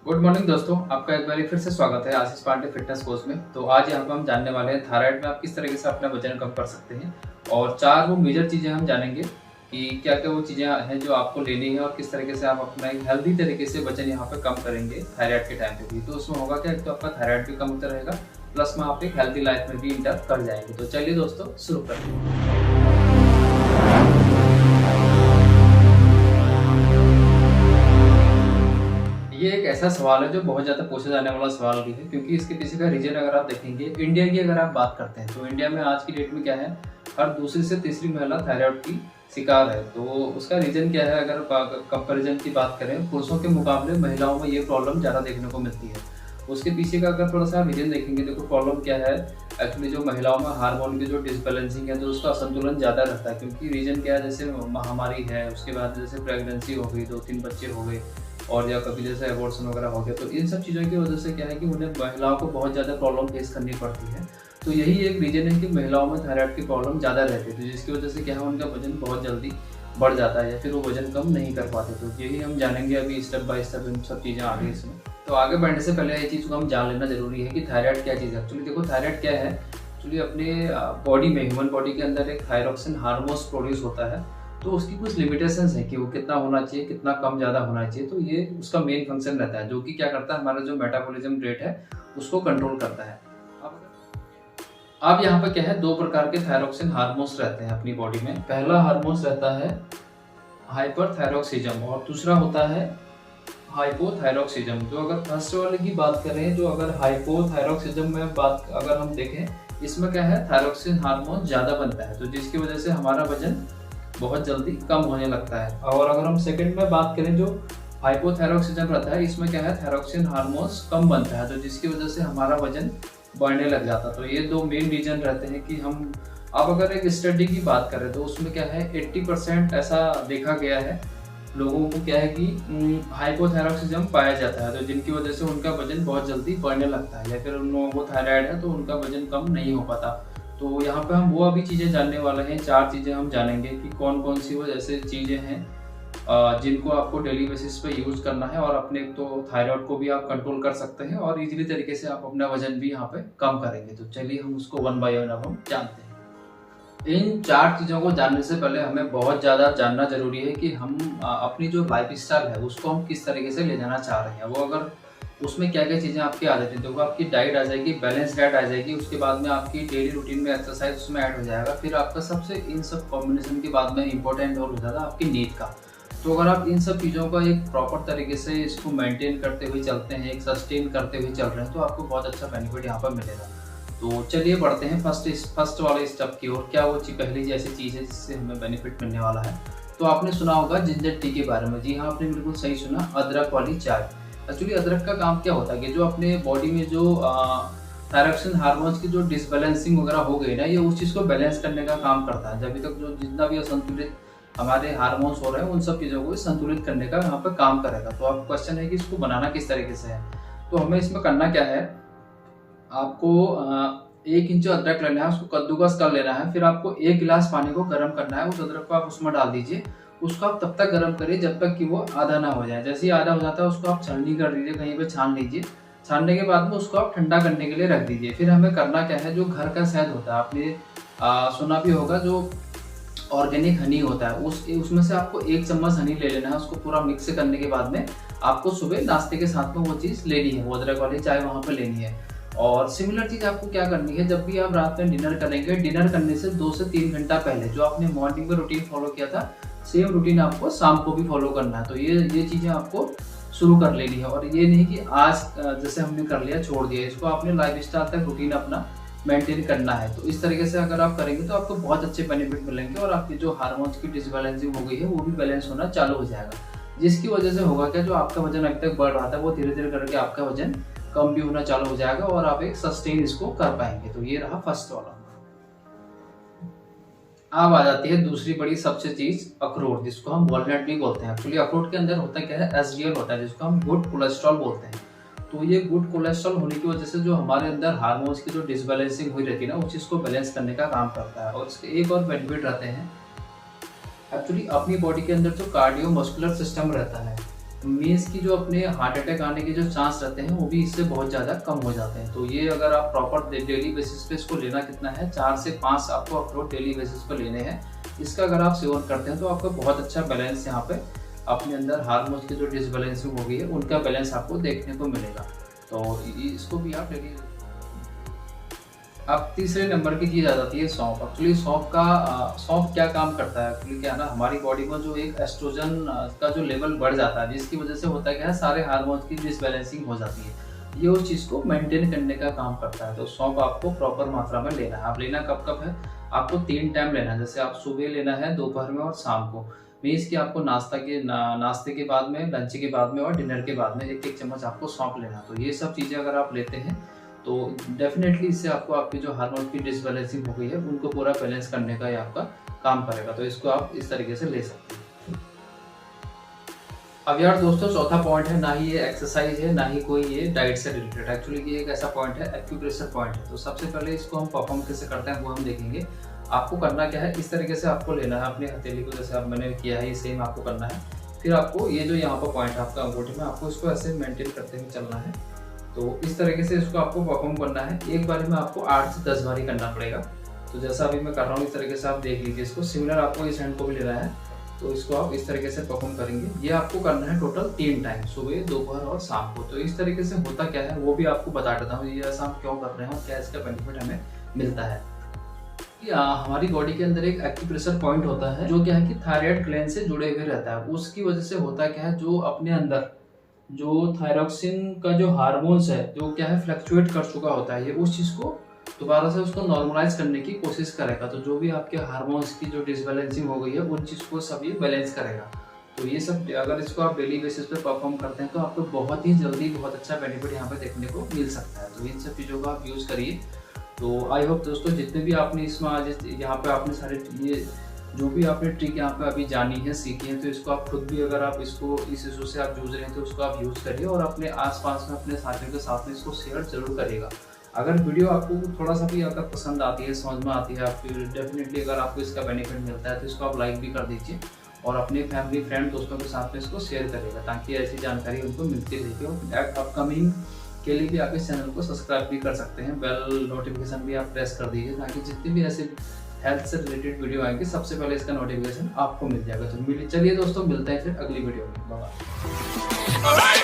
Good morning दोस्तों, आपका एक बार फिर से स्वागत है आशीष पांडे फिटनेस कोच में। तो आज यहाँ पर हम जानने वाले हैं थायराइड में आप किस तरीके से अपना वजन कम कर सकते हैं और 4 वो मेजर चीज़ें हम जानेंगे कि क्या-क्या वो चीज़ें हैं जो आपको लेनी है और किस तरीके से आप अपना एक हेल्दी तरीके से वजन यहाँ पे कम करेंगे थायराइड के टाइम पे भी। तो उसमें होगा क्या, एक तो आपका थायराइड भी कम होता रहेगा, प्लस में आप एक हेल्दी लाइफ में भी इंटर कर जाएंगे। तो चलिए दोस्तों शुरू करते हैं। ये एक ऐसा सवाल है जो बहुत ज़्यादा पूछा जाने वाला सवाल भी है, क्योंकि इसके पीछे का रीज़न अगर आप देखेंगे, इंडिया की अगर आप बात करते हैं तो इंडिया में आज की डेट में क्या है, हर दूसरी से तीसरी महिला थायराइड की शिकार है। तो उसका रीज़न क्या है, अगर कंपैरिजन की बात करें, पुरुषों के मुकाबले महिलाओं में ये प्रॉब्लम ज़्यादा देखने को मिलती है। उसके पीछे का अगर थोड़ा सा रीज़न देखेंगे, देखो प्रॉब्लम क्या है, एक्चुअली जो महिलाओं में हार्मोन की जो डिसबैलेंसिंग है, तो उसका असंतुलन ज़्यादा रहता है। क्योंकि रीज़न क्या है, जैसे महामारी है, उसके बाद जैसे प्रेगनेंसी हो गई, 2-3 बच्चे हो गए, और या कभी जैसे एबॉर्शन वगैरह हो गया, तो इन सब चीज़ों की वजह से क्या है कि उन्हें महिलाओं को बहुत ज़्यादा प्रॉब्लम फेस करनी पड़ती है। तो यही एक रीज़न है कि महिलाओं में थायराइड की प्रॉब्लम ज़्यादा रहती है, तो जिसकी वजह से क्या है, उनका वजन बहुत जल्दी बढ़ जाता है या फिर वो वजन कम नहीं कर पाते। तो यही हम जानेंगे अभी स्टेप बाय स्टेप, इन सब चीज़ें आगे इसमें। तो आगे बढ़ने से पहले ये चीज़ को हम जान लेना ज़रूरी है कि थायराइड क्या चीज़ है। एक्चुअली देखो थायराइड क्या है, एक्चुअली अपने बॉडी में, ह्यूमन बॉडी के अंदर एक थायरोक्सिन हार्मोन्स प्रोड्यूस होता है। तो उसकी कुछ लिमिटेशंस है कि वो कितना होना चाहिए, कितना कम ज़्यादा होना चाहिए। तो ये उसका मेन फंक्शन रहता है, जो कि क्या करता है, हमारा जो मेटाबॉलिज्म रेट है उसको कंट्रोल करता है। अब यहाँ पे क्या है, 2 प्रकार के थायरोक्सिन हार्मोन्स रहते हैं अपनी बॉडी में। पहला हार्मोन्स रहता है हाइपरथायरॉक्सिज्म और दूसरा होता है हाइपोथायरॉक्सिज्म। जो अगर फर्स्ट वाले की बात करें, जो अगर हाइपोथायरॉक्सिज्म में बात अगर हम देखें, इसमें क्या है, थायरोक्सिन हार्मोन ज़्यादा बनता है, तो जिसकी वजह से हमारा वजन बहुत जल्दी कम होने लगता है। और अगर हम सेकंड में बात करें, जो हाइपोथायरॉक्सिज्म रहता है, इसमें क्या है, थायरोक्सिन हार्मोन्स कम बनता है, तो जिसकी वजह से हमारा वजन बढ़ने लग जाता है। तो ये 2 मेन रीजन रहते हैं कि हम, अब अगर एक स्टडी की बात करें तो उसमें क्या है, 80% ऐसा देखा गया है लोगों को क्या है कि हाइपोथायरॉक्सिज्म पाया जाता है, तो जिनकी वजह से उनका वजन बहुत जल्दी बढ़ने लगता है, या फिर उन लोगों को थायराइड है तो उनका वजन कम नहीं हो पाता। तो यहाँ पे हम वो अभी चीज़ें जानने वाले हैं, 4 चीज़ें हम जानेंगे कि कौन कौन सी वो ऐसे चीज़ें हैं जिनको आपको डेली बेसिस पे यूज़ करना है, और अपने तो थायराइड को भी आप कंट्रोल कर सकते हैं और इजीली तरीके से आप अपना वजन भी यहाँ पे कम करेंगे। तो चलिए हम उसको वन बाय वन अब हम जानते हैं। इन 4 चीज़ों को जानने से पहले हमें बहुत ज़्यादा जानना ज़रूरी है कि हम अपनी जो लाइफ़स्टाइल है उसको हम किस तरीके से ले जाना चाह रहे हैं। वो अगर उसमें क्या-क्या चीज़ें आपकी आ जाती हैं, देखो आपकी डाइट आ जाएगी, बैलेंस डाइट आ जाएगी, उसके बाद में आपकी डेली रूटीन में एक्सरसाइज उसमें ऐड हो जाएगा। फिर आपका सबसे इन सब कॉम्बिनेशन के बाद में इम्पोर्टेंट और हो जाता है आपकी नींद का। तो अगर आप इन सब चीज़ों का एक प्रॉपर तरीके से इसको मेंटेन करते हुए चलते हैं, एक सस्टेन करते हुए चल रहे हैं, तो आपको बहुत अच्छा बेनिफिट यहाँ पर मिलेगा। तो चलिए बढ़ते हैं फर्स्ट वाले स्टेप की ओर। क्या वो पहली ऐसी चीज़ है जिससे हमें बेनिफिट मिलने वाला है। तो आपने सुना होगा जिंजर टी के बारे में। जी हाँ, आपने बिल्कुल सही सुना, अदरक वाली चाय। एक्चुअली अदरक का काम क्या होता है कि जो अपने बॉडी में जो थायरोक्सिन हार्मोन्स की जो डिसबैलेंसिंग वगैरह हो गई ना, ये उस चीज़ को बैलेंस करने का काम करता है। जब तक जो जितना भी असंतुलित हमारे हार्मोन्स हो रहे हैं, उन सब चीज़ों को संतुलित करने का यहाँ पे काम करेगा। तो आप क्वेश्चन है कि इसको बनाना किस तरीके से है। तो हमें इसमें करना क्या है, आपको 1 इंच अदरक लेना है, उसको कद्दूकस कर लेना है, फिर आपको 1 गिलास पानी को गर्म करना है, उस अदरक को आप उसमें डाल दीजिए। उसको आप तब तक गर्म करिए जब तक कि वो आधा ना हो जाए। जैसे ही आधा हो जाता है उसको आप छलनी कर दीजिए, कहीं पे छान लीजिए। छानने के बाद में उसको आप ठंडा करने के लिए रख दीजिए। फिर हमें करना क्या है, जो घर का शहद होता है, आपने सुना भी होगा, जो ऑर्गेनिक हनी होता है, उसमें से आपको 1 चम्मच हनी ले लेना है। उसको पूरा मिक्स करने के बाद में आपको सुबह नाश्ते के साथ में वो चीज़ लेनी है, वो अदरक वाली चाय वहाँ पे लेनी है। और सिमिलर चीज़ आपको क्या करनी है, जब भी आप रात में डिनर करेंगे, डिनर करने से 2 से 3 घंटा पहले जो आपने मॉर्निंग में रूटीन फॉलो किया था, सेम रूटीन आपको शाम को भी फॉलो करना है। तो ये चीज़ें आपको शुरू कर लेनी है, और ये नहीं कि आज जैसे हमने कर लिया छोड़ दिया, इसको आपने लाइफस्टाइल तक रूटीन अपना मेंटेन करना है। तो इस तरीके से अगर आप करेंगे तो आपको बहुत अच्छे बेनिफिट मिलेंगे, और आपकी जो हार्मोन्स की डिसबैलेंसिंग हो गई है वो भी बैलेंस होना चालू हो जाएगा। जिसकी वजह से होगा क्या, जो आपका वजन अभी तक बढ़ रहा था वो धीरे धीरे करके आपका वजन कम भी होना चालू हो जाएगा, और आप एक सस्टेन इसको कर पाएंगे। तो ये रहा फर्स्ट वाला। अब आ जाती है दूसरी बड़ी सबसे चीज, अखरोट, जिसको हम वॉलनट भी बोलते हैं। एक्चुअली अखरोट के अंदर होता क्या है, एसडीएल होता है, जिसको हम गुड कोलेस्ट्रॉल बोलते हैं। तो ये गुड कोलेस्ट्रॉल होने की वजह से जो हमारे अंदर हार्मोन्स की जो डिसबैलेंसिंग हुई रहती है ना, उस चीज को बैलेंस करने का काम करता है। और इसके एक और बेनिफिट रहते हैं, एक्चुअली अपनी बॉडी के अंदर जो कार्डियो मस्कुलर सिस्टम रहता है, मीन्स की जो अपने हार्ट अटैक आने के जो चांस रहते हैं वो भी इससे बहुत ज़्यादा कम हो जाते हैं। तो ये अगर आप प्रॉपर डेली बेसिस पे इसको लेना कितना है, 4 से 5 आपको अखरोट डेली बेसिस पे लेने हैं। इसका अगर आप सेवन करते हैं तो आपको बहुत अच्छा बैलेंस यहाँ पे अपने अंदर हार्मोन्स की जो डिसबैलेंसिंग हो गई है उनका बैलेंस आपको देखने को मिलेगा। तो इसको भी आप डेली। अब तीसरे नंबर की चीज़ आ जाती है सौंफ। एक्चुअली सौंफ क्या काम करता है, एक्चुअली क्या है ना, हमारी बॉडी में जो एक एस्ट्रोजन का जो लेवल बढ़ जाता है, जिसकी वजह से होता है क्या है, सारे हार्मोन्स की डिसबैलेंसिंग हो जाती है। ये उस चीज़ को मेंटेन करने का काम करता है। तो सौंफ आपको प्रॉपर मात्रा में लेना है। आप लेना कब कब है, आपको 3 टाइम लेना है। जैसे आप सुबह लेना है, दोपहर में और शाम को। मीन्स कि आपको नाश्ते के बाद में, लंच के बाद में और डिनर के बाद में 1-1 चम्मच आपको सौंफ लेना। तो ये सब चीज़ें अगर आप लेते हैं तो डेफिनेटली इससे आपको आपकी जो हार्मोन की डिसबैलेंसिंग हो गई है उनको पूरा बैलेंस करने का ये आपका काम करेगा। तो इसको आप इस तरीके से ले सकते हैं। अब यार दोस्तों, चौथा पॉइंट है, ना ही ये एक्सरसाइज है, ना ही कोई ये डाइट से रिलेटेड। एक्चुअली ये एक ऐसा पॉइंट है, एक्यूप्रेशर पॉइंट है। तो सबसे पहले इसको हम परफॉर्म कैसे करते हैं वो हम देखेंगे। आपको करना क्या है, इस तरीके से आपको लेना है अपनी हथेली को, जैसे अब मैंने किया है ये सेम आपको करना है। फिर आपको ये जो यहाँ पर पॉइंट है आपका अंगूठे में, आपको इसको ऐसे मेंटेन करते हुए चलना है। तो इस तरीके से इसको आपको परफॉर्म करना है। एक बारी में आपको 8 से 10 बारी करना पड़ेगा। तो जैसा अभी मैं कर रहा हूँ इस तरीके से आप देख लीजिए इसको। सिमिलर आपको इस हैंड को भी लेना है। तो इसको आप इस तरीके से परफॉर्म करेंगे। ये आपको करना है टोटल 3 टाइम, सुबह, दोपहर और शाम को। तो इस तरीके से होता क्या है वो भी आपको बता देता हूँ, ये ऐसा हम क्यों कर रहे हैं और क्या इसका बेनिफिट हमें मिलता है। हमारी बॉडी के अंदर एक एक्यूप्रेशर पॉइंट होता है जो क्या है कि थायराइड ग्लैंड से जुड़े हुए रहता है। उसकी वजह से होता क्या है, जो अपने अंदर जो थायरॉक्सिन का जो हार्मोन्स है, जो क्या है फ्लक्चुएट कर चुका होता है, ये उस चीज़ को दोबारा से उसको नॉर्मलाइज करने की कोशिश करेगा। तो जो भी आपके हार्मोन्स की जो डिसबैलेंसिंग हो गई है उन चीज़ को सब ये बैलेंस करेगा। तो ये सब अगर इसको आप डेली बेसिस पे परफॉर्म करते हैं तो आपको बहुत ही जल्दी बहुत अच्छा बेनिफिट यहाँ पे देखने को मिल सकता है। तो इन सब चीज़ों को आप यूज़ करिए। तो आई होप दोस्तों, जितने भी आपने इसमें आज यहाँ पे आपने सारे ये जो भी आपने ट्रिक यहाँ पे अभी जानी है, सीखी है, तो इसको आप खुद भी अगर आप इसको इस इशू से आप जूझ रहे हैं तो उसको आप यूज़ करिए और अपने आसपास में अपने साथियों के साथ में इसको शेयर जरूर करिएगा। अगर वीडियो आपको थोड़ा सा भी अगर पसंद आती है, समझ में आती है, आपको डेफिनेटली अगर आपको इसका बेनिफिट मिलता है तो इसको आप लाइक भी कर दीजिए और अपने फैमिली फ्रेंड दोस्तों के साथ में इसको शेयर करिएगा, ताकि ऐसी जानकारी उनको मिलती रहेगी। और अपकमिंग के लिए भी आप इस चैनल को सब्सक्राइब भी कर सकते हैं। बेल नोटिफिकेशन भी आप प्रेस कर दीजिए, ताकि जितने भी ऐसे हेल्थ से रिलेटेड वीडियो आएंगे सबसे पहले इसका नोटिफिकेशन आपको मिल जाएगा। तो चलिए दोस्तों, मिलते हैं फिर अगली वीडियो में। बाय।